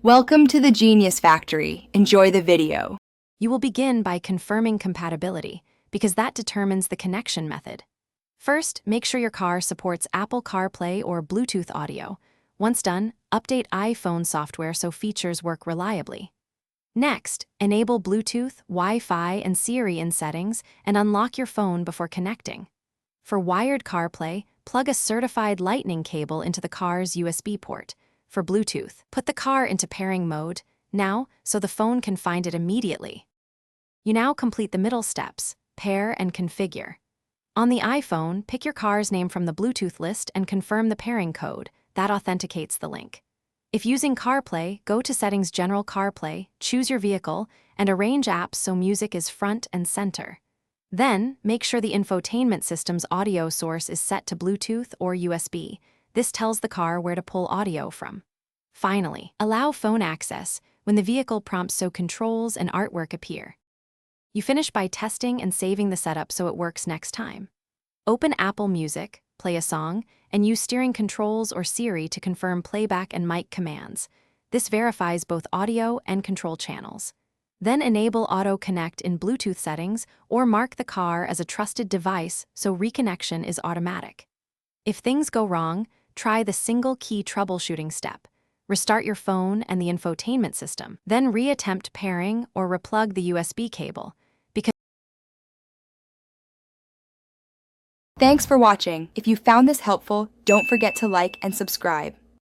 Welcome to the Genius Factory. Enjoy the video. You will begin by confirming compatibility, because that determines the connection method. First, make sure your car supports Apple CarPlay or Bluetooth audio. Once done, update iPhone software so features work reliably. Next, enable Bluetooth, Wi-Fi, and Siri in settings and unlock your phone before connecting. For wired CarPlay, plug a certified Lightning cable into the car's USB port. For Bluetooth, put the car into pairing mode, now, so the phone can find it immediately. You now complete the middle steps, pair and configure. On the iPhone, pick your car's name from the Bluetooth list and confirm the pairing code. That authenticates the link. If using CarPlay, go to Settings General CarPlay, choose your vehicle, and arrange apps so music is front and center. Then, make sure the infotainment system's audio source is set to Bluetooth or USB. This tells the car where to pull audio from. Finally, allow phone access when the vehicle prompts so controls and artwork appear. You finish by testing and saving the setup so it works next time. Open Apple Music, play a song, and use steering controls or Siri to confirm playback and mic commands. This verifies both audio and control channels. Then enable Auto Connect in Bluetooth settings or mark the car as a trusted device so reconnection is automatic. If things go wrong, try the single-key troubleshooting step. Restart your phone and the infotainment system, then reattempt pairing or replug the USB cable. Thanks for watching. If you found this helpful, don't forget to like and subscribe.